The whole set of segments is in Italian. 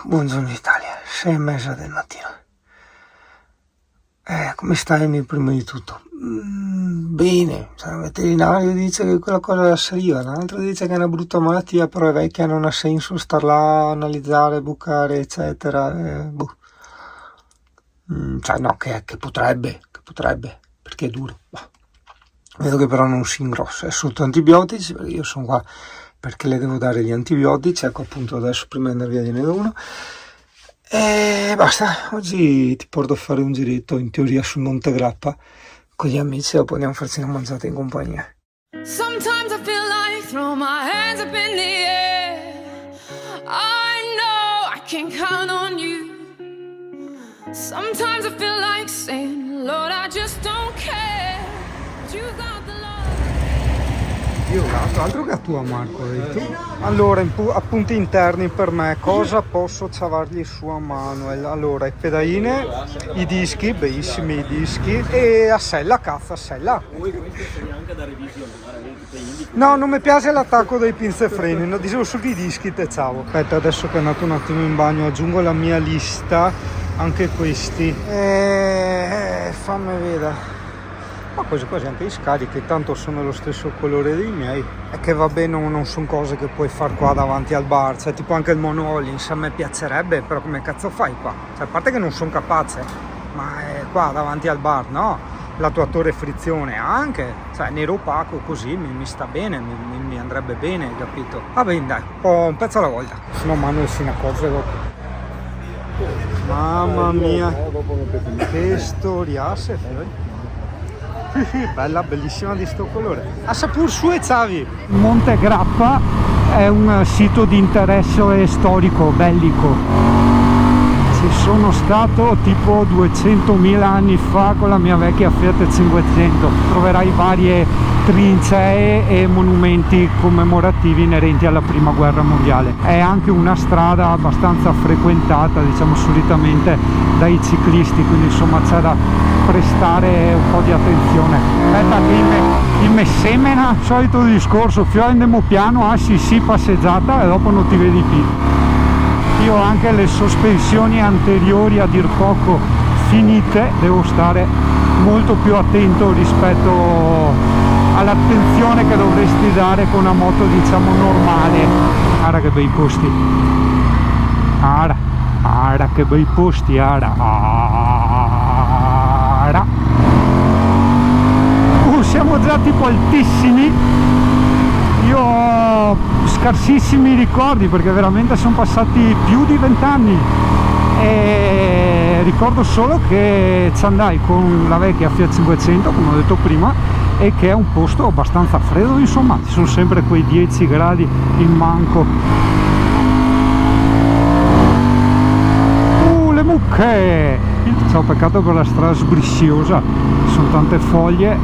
Buongiorno Italia, 6:30 del mattino. Come stai prima di tutto? Bene, il veterinario dice che quella cosa è la saliva, l'altro dice che è una brutta malattia, però è vecchia, non ha senso star là, analizzare, bucare, eccetera. No, che potrebbe, perché è duro. Vedo che però non si ingrossa, è sotto antibiotici, perché io sono qua perché le devo dare gli antibiotici, ecco appunto adesso prima di andare via gliene do uno. E basta, oggi ti porto a fare un giretto in teoria sul Monte Grappa con gli amici e dopo andiamo a farci una mangiata in compagnia. Sometimes I feel like throw my hands up in the air. I know I can count on you. Sometimes I feel like saying, Lord, I just don't care. But you got the love. Io altro che a tua Marco, tu? Allora, appunti interni per me, cosa posso ciavargli su a Manuel? Allora, i pedaine, i dischi, bellissimi i dischi, e a sella, cazzo, a sella. No, non mi piace l'attacco dei pinzefreni, no, dicevo solo i dischi, te ciao. Aspetta, adesso che è andato un attimo in bagno, aggiungo alla mia lista anche questi. Fammi vedere. Ma quasi anche i scarichi, tanto sono lo stesso colore dei miei. E che vabbè, non sono cose che puoi far qua davanti al bar, cioè tipo anche il monoholdings a me piacerebbe, però come cazzo fai qua? Cioè a parte che non sono capace, ma qua davanti al bar no, l'attuatore frizione anche, cioè nero opaco così mi sta bene, mi andrebbe bene, capito? Va bene dai, un pezzo alla volta, se no Manuel si ne accorge dopo. Mamma mia, che storiasse. Bella, bellissima di sto colore. Assapur su e Xavi. Monte Grappa è un sito di interesse storico, bellico. Ci sono stato tipo 200.000 anni fa con la mia vecchia Fiat 500. Troverai varie trincee e monumenti commemorativi inerenti alla prima guerra mondiale. È anche una strada abbastanza frequentata, diciamo solitamente dai ciclisti, quindi insomma c'è da prestare un po' di attenzione. Aspetta che me semena, solito discorso, fio andiamo piano, sì passeggiata e dopo non ti vedi più. Io ho anche le sospensioni anteriori a dir poco finite, devo stare molto più attento rispetto all'attenzione che dovresti dare con una moto diciamo normale. Guarda che bei posti, guarda che bei posti, siamo già tipo altissimi. Io ho scarsissimi ricordi perché veramente sono passati più di 20 anni e ricordo solo che ci andai con la vecchia Fiat 500 come ho detto prima e che è un posto abbastanza freddo, insomma ci sono sempre quei 10 gradi in manco. Le mucche! Ciao, peccato per la strada sbrisciosa, sono tante foglie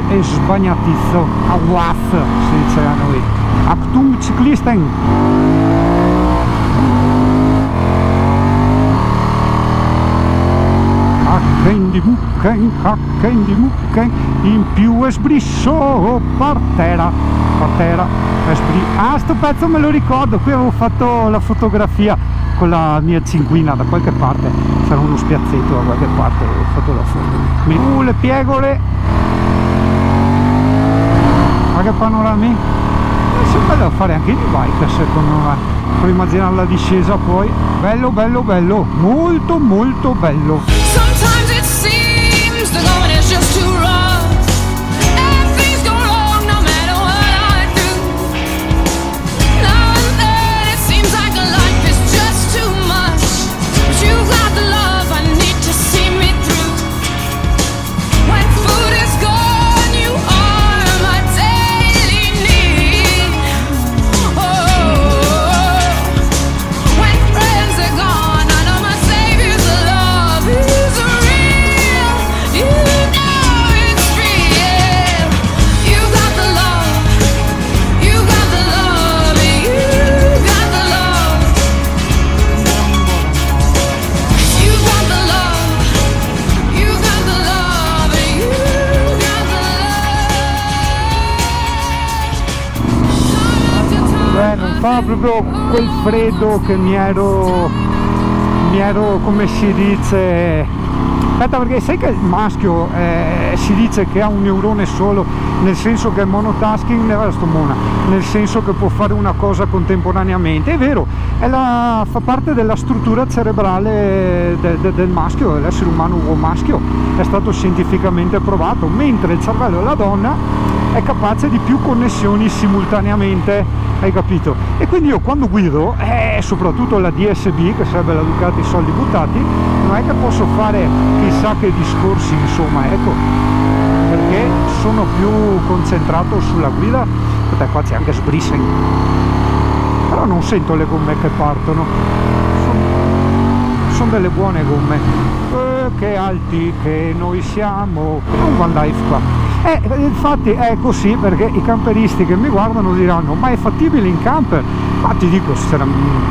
e sbagnatizzo, aguaz si dice a noi. Achtung Ciclisten! Cacken di mucken, in più è sbrisso, partera, sto pezzo me lo ricordo, qui avevo fatto la fotografia con la mia cinquina da qualche parte, c'era uno spiazzetto da qualche parte, ho fatto la foto. Le piegole, ma che panorami, sembra da fare anche in bike secondo me, per immaginare la discesa poi, bello, molto bello. Sometimes it seems the going is just too rough. And things go wrong no matter what I do. Now and then it seems like life is just too much. But you got the love I need to see me through. When food is gone, you are my daily need. Oh, when friends are gone, I know my Savior's love is real. You know proprio quel freddo che mi ero, come si dice, aspetta, perché sai che il maschio si dice che ha un neurone solo, nel senso che è monotasking, nel senso che può fare una cosa contemporaneamente. È vero, fa parte della struttura cerebrale del maschio, dell'essere umano maschio, è stato scientificamente provato, mentre il cervello della donna è capace di più connessioni simultaneamente, hai capito? E quindi io quando guido, soprattutto la DSB, che sarebbe la Ducati soldi buttati, non è che posso fare chissà che discorsi, insomma, ecco, perché sono più concentrato sulla guida. Aspetta, qua c'è anche Sbrisen, però non sento le gomme che partono, sono delle buone gomme. Che alti che noi siamo, un van life qua. Infatti è così, perché i camperisti che mi guardano diranno: ma è fattibile in camper? Ma ti dico,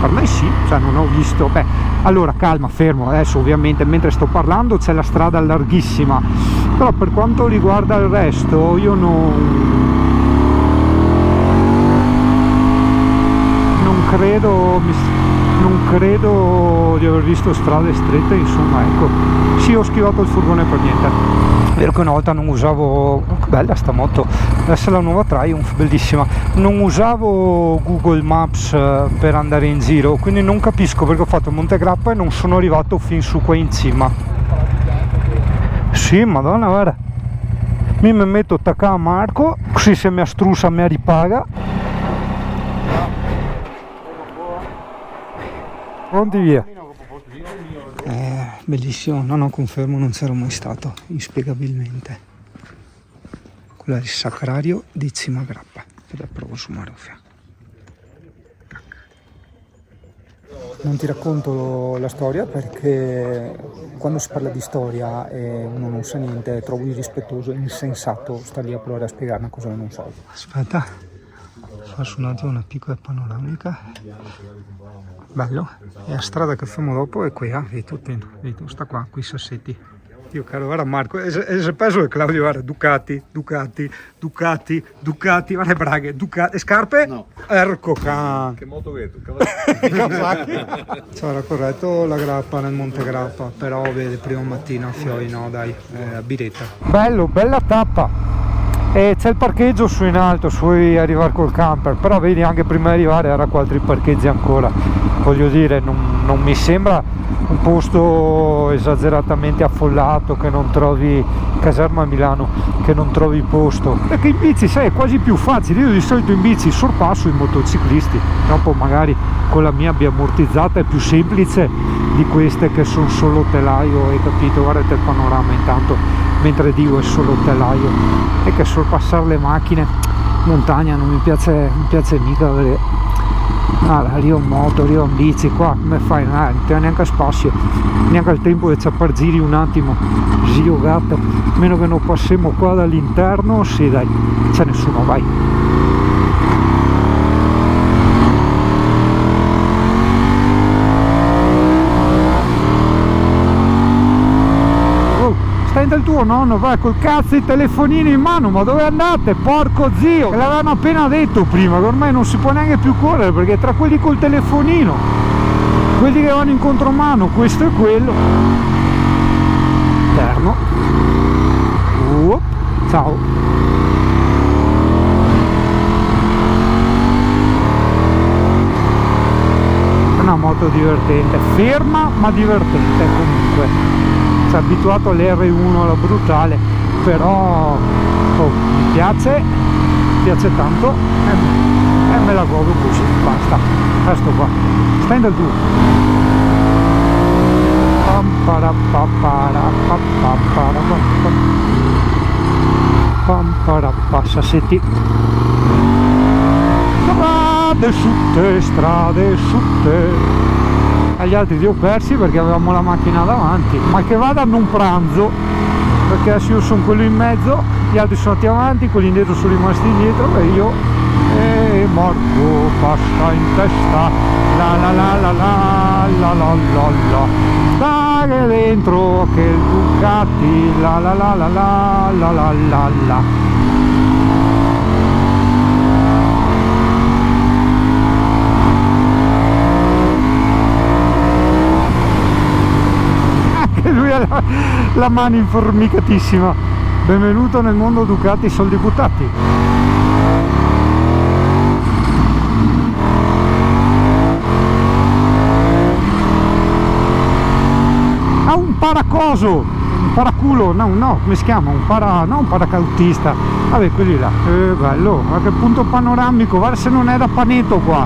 per me sì, cioè non ho visto. Allora calma, fermo, adesso ovviamente mentre sto parlando c'è la strada larghissima, però per quanto riguarda il resto io non credo di aver visto strade strette, insomma, ecco. Sì, ho schivato il furgone per niente. È vero che una volta non usavo, che bella sta moto, adesso è la nuova Triumph, bellissima, non usavo Google Maps per andare in giro, quindi non capisco perché ho fatto Montegrappa e non sono arrivato fin su qua in cima. Sì, madonna, guarda, mi metto attaccato a Marco, così se mi astrusa mi ripaga. Pronti, via. Bellissimo, no, confermo, non c'ero mai stato, inspiegabilmente. Quello è il Sacrario di Cima Grappa, ed è proprio su Marufia. Non ti racconto la storia perché quando si parla di storia e uno non sa niente, trovo irrispettoso e insensato sta lì a provare a spiegare una cosa che non so. Aspetta, faccio un attimo una piccola panoramica. Bello, e la strada che facciamo dopo è qui, vedi tu, sta qua, qui Sassetti. Io caro, guarda Marco, e se penso che Claudio, guarda, Ducati, guarda braghe, Ducati, scarpe? No. Erco can. Che moto vedo? C'era corretto la grappa nel Montegrappa, però vede prima mattina Fioi, no dai, a Biretta. Bello, bella tappa. E c'è il parcheggio su in alto, se vuoi arrivare col camper, però vedi anche prima di arrivare era qua altri parcheggi ancora. Voglio dire, non mi sembra un posto esageratamente affollato, che non trovi, caserma a Milano, che non trovi posto, perché in bici sai è quasi più facile. Io di solito in bici sorpasso i motociclisti, dopo magari con la mia biammortizzata è più semplice di queste che sono solo telaio, hai capito? Guardate il panorama intanto mentre dico è solo telaio, e che sorpassare le macchine montagna non mi piace mica, perché arrivo in moto, arrivo in bici, qua come fai? Non ti ha neanche spazio, neanche il tempo di ciappargiri un attimo, zio gatto, meno che non passiamo qua dall'interno, sì dai, c'è nessuno, vai. Del tuo nonno va col cazzo di telefonino in mano, ma dove andate, porco zio? Che l'avevano appena detto prima, che ormai non si può neanche più correre, perché tra quelli col telefonino, quelli che vanno in contromano, questo e quello, interno, ciao. Una moto divertente, ferma ma divertente comunque. Si è abituato all'R1, alla brutale, però mi piace tanto e me la godo così, basta, questo qua, stai dal tuo. Sassetti, strade sutte. Agli altri li ho persi perché avevamo la macchina davanti, ma che vadano un pranzo, perché adesso io sono quello in mezzo, gli altri sono andati avanti, quelli indietro sono rimasti indietro e io Marco passa in testa, la la la la la la la la la, dai dentro che il Ducati, la la la la la la la la la. La mano informicatissima. Benvenuto nel mondo Ducati soldi buttati. Ha un paracoso, un paraculo, no, come si chiama? No, un paracautista. Vabbè, quelli là. Bello, a che punto panoramico, guarda se non è da Paneto qua.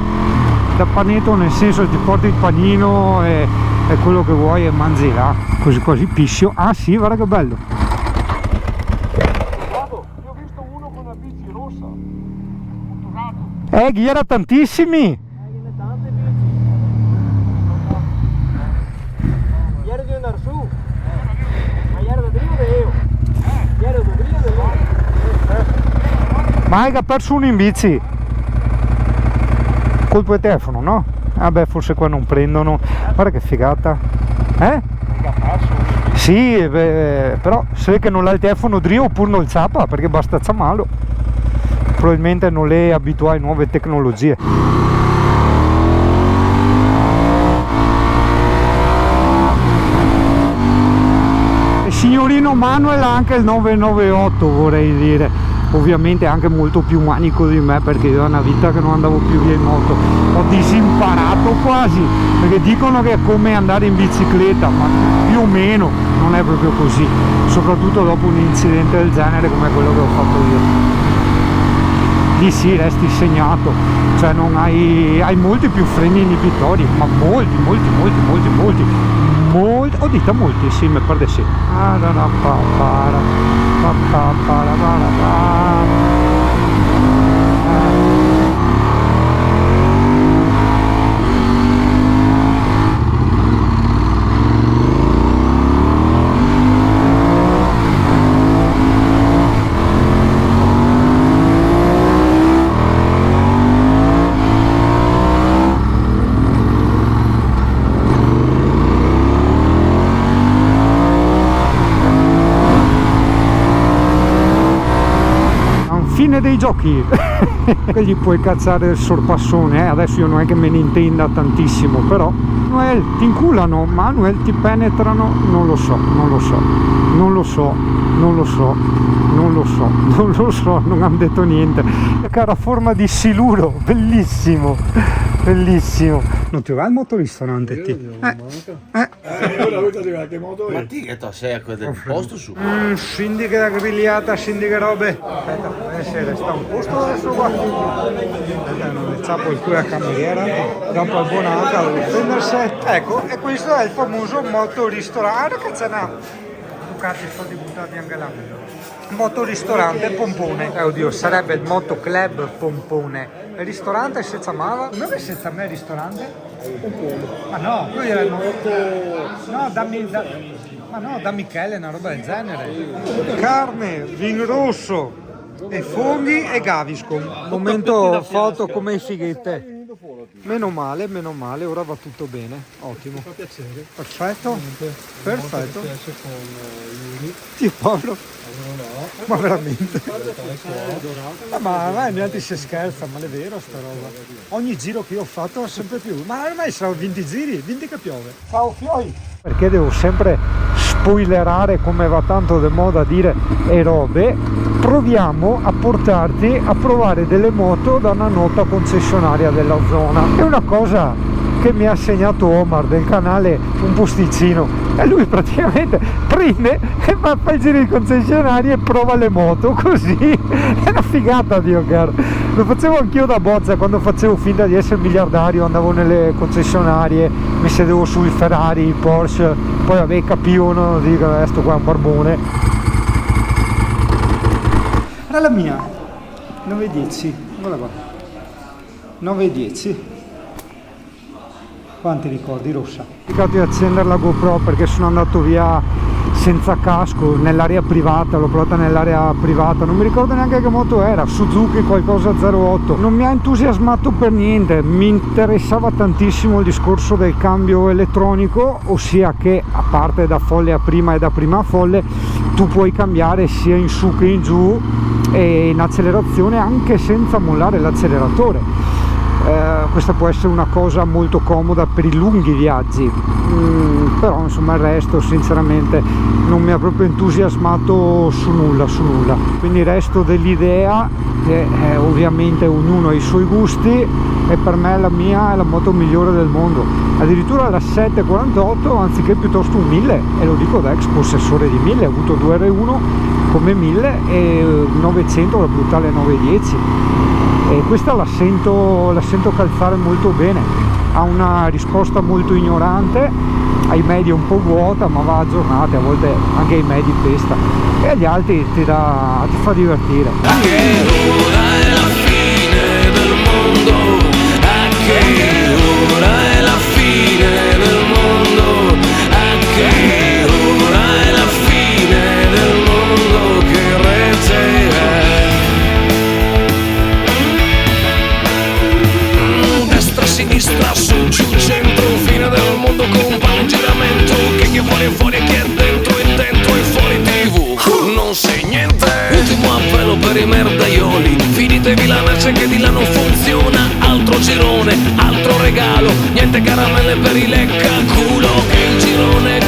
Da Paneto nel senso ti porti il panino e quello che vuoi e mangi là. Così quasi piscio. Ah sì, guarda che bello. Io ho visto uno con una bici rossa, motorato. Ghiera tantissimi. Tante bici. Ieri devo andare su. Ma ieri da prima io. Ieri da prima io. Ma hai perso uno in bici. Col tuo telefono, no? Vabbè, forse qua non prendono. Guarda che figata. Sì, però se che non ha il telefono drio oppure non il zappa, perché basta malo. Probabilmente non è abituato a nuove tecnologie. Il signorino Manuel ha anche il 998, vorrei dire. Ovviamente anche molto più manico di me, perché io da una vita che non andavo più via in moto. Ho disimparato quasi, perché dicono che è come andare in bicicletta, ma più o meno non è proprio così, soprattutto dopo un incidente del genere come quello che ho fatto io. Lì sì, resti segnato, cioè non hai molti più freni inibitori, ma molti, oh dita molti, sì, mi pare sì. Fine dei giochi. Che gli puoi cazzare il sorpassone, adesso io non è che me ne intenda tantissimo, però Manuel ti inculano, Manuel ti penetrano, non lo so, non hanno detto niente. Cara forma di siluro, bellissimo. Non ti va il motoristorante ti? Ma ti che sei a quel posto su? Scendi che la grigliata, scendi che robe. Aspetta, resta un posto adesso qua. Non le zappo il cuore a cameriera, dopo il buonata, devo prendersi. Ecco, e questo è il famoso motoristorante. Che c'è una Ducati stati buttati anche là. Motoristorante Pompone. Oddio, sarebbe il Motoclub Pompone. Il ristorante senza mala? Dove senza me il ristorante? Pompone. Ma no, quello era il no, da Michele, una roba del genere. Carne, vino rosso e funghi e Gaviscon. Momento foto come i fighette. Meno male, ora va tutto bene. Ottimo. Mi fa piacere. Perfetto. Perfetto. Ti Paolo. Ma veramente? Ma neanche si scherza, ma è vero sta roba. Ogni giro che io ho fatto sempre più. Ma ormai saranno 20 giri, 20 che piove. Ciao Fioi! Perché devo sempre spoilerare, come va tanto di moda dire, e robe. Proviamo a portarti a provare delle moto da una nota concessionaria della zona. È una cosa che mi ha segnato Omar del canale Un Posticino, e lui praticamente prende e fa il giro di concessionarie e prova le moto così. È una figata, Dio caro. Lo facevo anch'io da bozza quando facevo finta di essere miliardario, andavo nelle concessionarie, mi sedevo sui Ferrari, i Porsche, poi vabbè capivano, dico sto qua è un barbone. Era la mia 910, guarda qua, 910. Quanti ricordi, rossa? Ho cercato di accendere la GoPro perché sono andato via senza casco nell'area privata, l'ho provata nell'area privata, non mi ricordo neanche che moto era, Suzuki qualcosa 08, non mi ha entusiasmato per niente, mi interessava tantissimo il discorso del cambio elettronico, ossia che a parte da folle a prima e da prima a folle tu puoi cambiare sia in su che in giù e in accelerazione anche senza mollare l'acceleratore. questa può essere una cosa molto comoda per i lunghi viaggi, però insomma il resto sinceramente non mi ha proprio entusiasmato su nulla, quindi resto dell'idea che ovviamente ognuno ha i suoi gusti e per me la mia è la moto migliore del mondo, addirittura la 748 anziché piuttosto un 1000, e lo dico da ex possessore di 1000, ho avuto 2 R1 come 1000 e 900 la brutale 910, e questa la sento calzare molto bene, ha una risposta molto ignorante, ai medi un po' vuota ma va aggiornata, a volte anche ai medi pesta, e agli alti ti fa divertire. A che ora è la fine del mondo? A che ora è la fine del mondo? A che ora è la fine del mondo? Che rete è? Destra, sinistra, su, giù, centro, fine del mondo con un giramento. Che fuori e che dentro e dentro e fuori TV. Non sei niente. Ultimo appello per i merdaioli, finitevi la merce che di là non funziona. Altro girone, altro regalo, niente caramelle per i leccaculo, che il girone